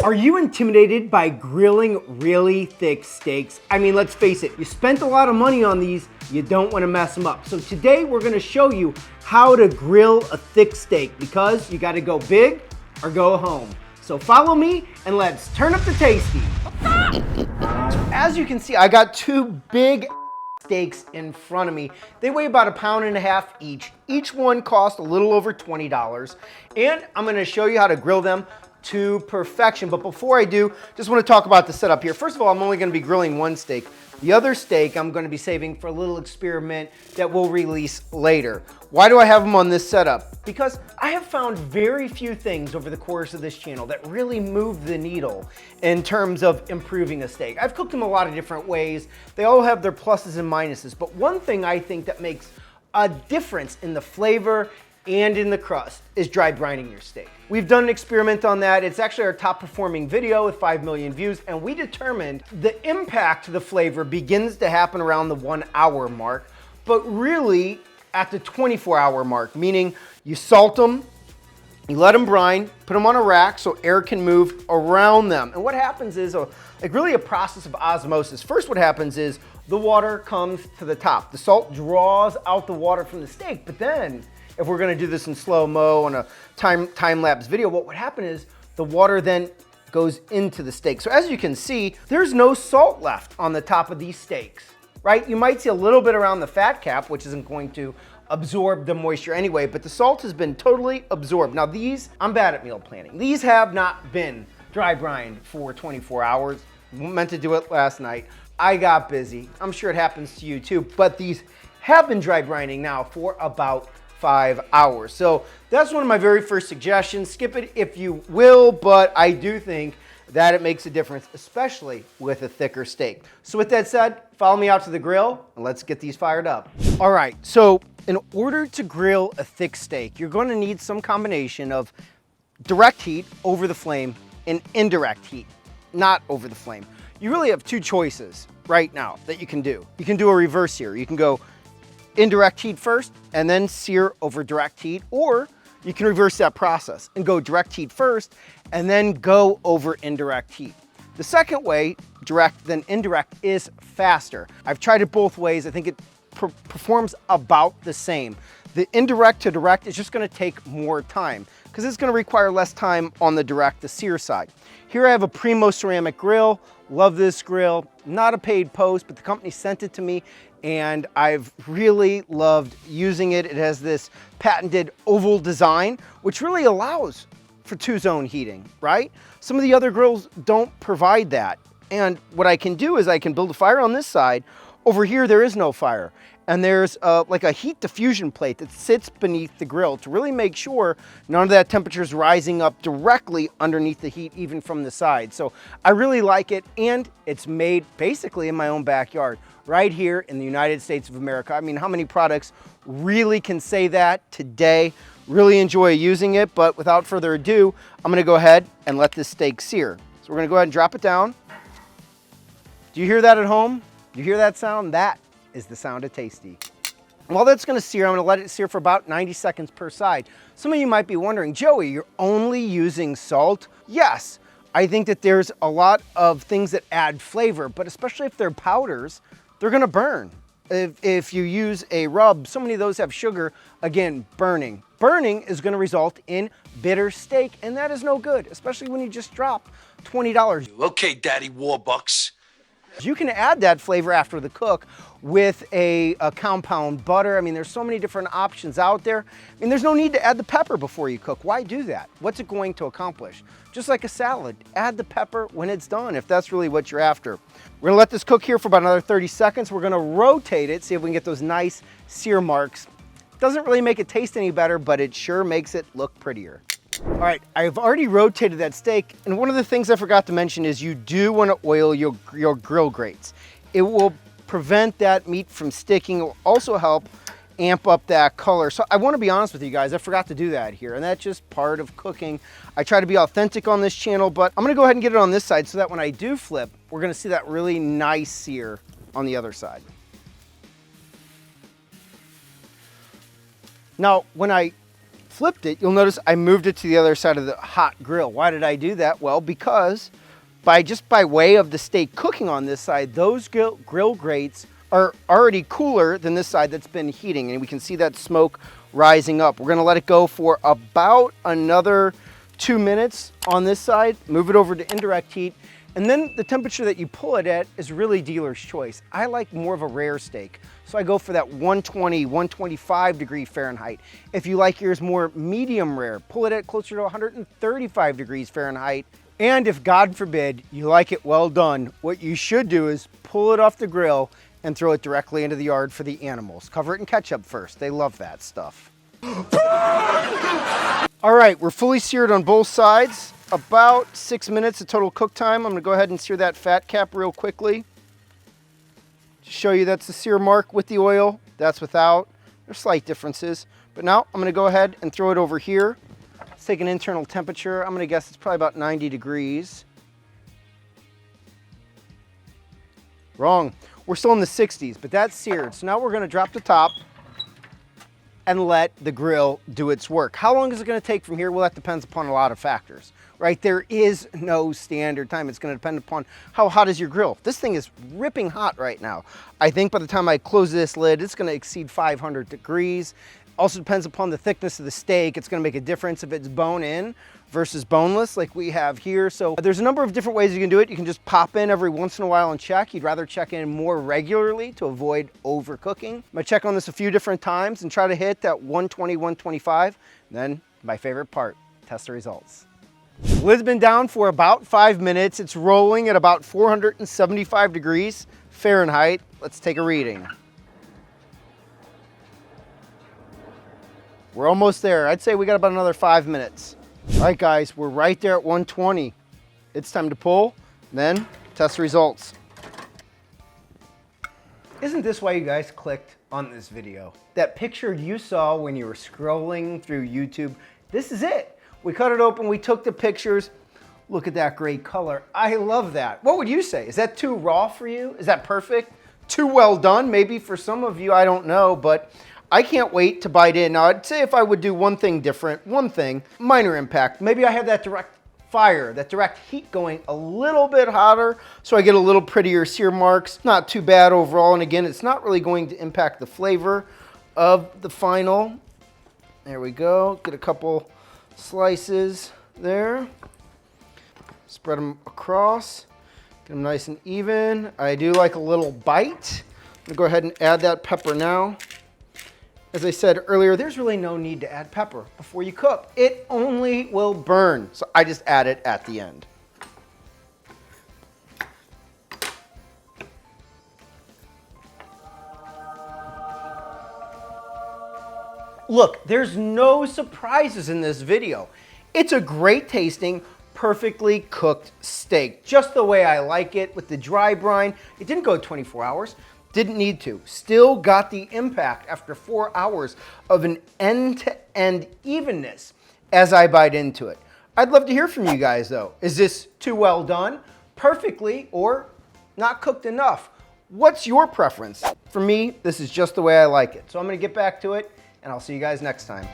Are you intimidated by grilling really thick steaks? I mean, let's face it, you spent a lot of money on these, you don't want to mess them up. So today we're going to show you how to grill a thick steak because you got to go big or go home. So follow me and let's turn up the tasty. As you can see, I got two big steaks in front of me. They weigh about 1.5 pounds each. Each one costs a little over $20. And I'm going to show you how to grill them to perfection. But before I do, just want to talk about the setup here. First of all, I'm only going to be grilling one steak. The other steak I'm going to be saving for a little experiment that we'll release later. Why do I have them on this setup? Because I have found very few things over the course of this channel that really move the needle in terms of improving a steak. I've cooked them a lot of different ways. They all have their pluses and minuses. But one thing I think that makes a difference in the flavor and in the crust is dry brining your steak. We've done an experiment on that. It's actually our top performing video with 5 million views, and we determined the impact to the flavor begins to happen around the 1 hour mark, but really at the 24-hour mark, meaning you salt them, you let them brine, put them on a rack so air can move around them. And what happens is really a process of osmosis. First, what happens is the water comes to the top. The salt draws out the water from the steak, but then if we're going to do this in slow-mo on a time-lapse video, what would happen is the water then goes into the steak. So as you can see, there's no salt left on the top of these steaks, right? You might see a little bit around the fat cap, which isn't going to absorb the moisture anyway, but the salt has been totally absorbed. Now these, I'm bad at meal planning. These have not been dry brined for 24 hours. Meant to do it last night. I got busy. I'm sure it happens to you too, but these have been dry brining now for about 5 hours. So that's one of my very first suggestions. Skip it if you will, but I do think that it makes a difference, especially with a thicker steak. So with that said, follow me out to the grill and let's get these fired up. All right, so in order to grill a thick steak, you're going to need some combination of direct heat over the flame and indirect heat, not over the flame. You really have two choices right now that you can do. You can do a reverse sear. You can go indirect heat first and then sear over direct heat, or you can reverse that process and go direct heat first and then go over indirect heat. The second way, direct then indirect, is faster. I've tried it both ways. I think it performs about the same. The indirect to direct is just going to take more time because it's going to require less time on the direct, the sear side. Here I have a Primo ceramic grill. Love this grill. Not a paid post, but the company sent it to me and I've really loved using it. It has this patented oval design, which really allows for 2-zone heating, right? Some of the other grills don't provide that. And what I can do is I can build a fire on this side. Over here, there is no fire. And there's like a heat diffusion plate that sits beneath the grill to really make sure none of that temperature is rising up directly underneath the heat, even from the side. So I really like it, and it's made basically in my own backyard, right here in the United States of America. I mean, how many products really can say that today? Really enjoy using it, but without further ado, I'm gonna go ahead and let this steak sear. So we're gonna go ahead and drop it down. Do you hear that at home? Do you hear that sound? That is the sound of tasty. While that's gonna sear, I'm gonna let it sear for about 90 seconds per side. Some of you might be wondering, Joey, you're only using salt? Yes, I think that there's a lot of things that add flavor, but especially if they're powders, they're gonna burn. If you use a rub, so many of those have sugar, again, burning. Burning is gonna result in bitter steak, and that is no good, especially when you just drop $20. Okay, Daddy Warbucks. You can add that flavor after the cook with a compound butter. I mean, there's so many different options out there. I mean, there's no need to add the pepper before you cook. Why do that? What's it going to accomplish? Just like a salad, add the pepper when it's done, if that's really what you're after. We're gonna let this cook here for about another 30 seconds. We're gonna rotate it, see if we can get those nice sear marks. Doesn't really make it taste any better, but it sure makes it look prettier. All right, I've already rotated that steak, and one of the things I forgot to mention is you do want to oil your grill grates. It will prevent that meat from sticking. It will also help amp up that color. So I want to be honest with you guys, I forgot to do that here, and that's just part of cooking. I try to be authentic on this channel, but I'm going to go ahead and get it on this side so that when I do flip, we're going to see that really nice sear on the other side. Now, when I flipped it, you'll notice I moved it to the other side of the hot grill. Why did I do that? Well, because by way of the steak cooking on this side, those grill grates are already cooler than this side that's been heating, and we can see that smoke rising up. We're gonna let it go for about another 2 minutes on this side, move it over to indirect heat, and then the temperature that you pull it at is really dealer's choice. I like more of a rare steak, so I go for that 120, 125 degree Fahrenheit. If you like yours more medium rare, pull it at closer to 135 degrees Fahrenheit. And if, God forbid, you like it well done, what you should do is pull it off the grill and throw it directly into the yard for the animals. Cover it in ketchup first. They love that stuff. All right, we're fully seared on both sides. About 6 minutes of total cook time. I'm gonna go ahead and sear that fat cap real quickly. To show you that's the sear mark with the oil, that's without. There's slight differences. But now I'm gonna go ahead and throw it over here. Let's take an internal temperature. I'm gonna guess it's probably about 90 degrees. Wrong. We're still in the 60s, but that's seared. So now we're gonna drop the top and let the grill do its work. How long is it gonna take from here? Well, that depends upon a lot of factors, right? There is no standard time. It's gonna depend upon how hot is your grill. This thing is ripping hot right now. I think by the time I close this lid, it's gonna exceed 500 degrees. Also depends upon the thickness of the steak. It's gonna make a difference if it's bone in versus boneless like we have here. So there's a number of different ways you can do it. You can just pop in every once in a while and check. You'd rather check in more regularly to avoid overcooking. I'm gonna check on this a few different times and try to hit that 120, 125. And then my favorite part, test the results. The lid's been down for about 5 minutes. It's rolling at about 475 degrees Fahrenheit. Let's take a reading. We're almost there. I'd say we got about another 5 minutes. All right, guys, we're right there at 120. It's time to pull, then test the results. Isn't this why you guys clicked on this video? That picture you saw when you were scrolling through YouTube, this is it. We cut it open, we took the pictures. Look at that great color. I love that. What would you say? Is that too raw for you? Is that perfect? Too well done? Maybe for some of you, I don't know, but I can't wait to bite in. Now, I'd say if I would do one thing different, one thing, minor impact. Maybe I have that direct fire, that direct heat going a little bit hotter, so I get a little prettier sear marks. Not too bad overall, and again, it's not really going to impact the flavor of the final. There we go. Get a couple slices there. Spread them across. Get them nice and even. I do like a little bite. I'm gonna go ahead and add that pepper now. As I said earlier, there's really no need to add pepper before you cook. It only will burn. So I just add it at the end. Look, there's no surprises in this video. It's a great tasting, perfectly cooked steak, just the way I like it with the dry brine. It didn't go 24 hours. Didn't need to. Still got the impact after 4 hours of an end-to-end evenness as I bite into it. I'd love to hear from you guys though. Is this too well done, perfectly, or not cooked enough? What's your preference? For me, this is just the way I like it. So I'm gonna get back to it and I'll see you guys next time.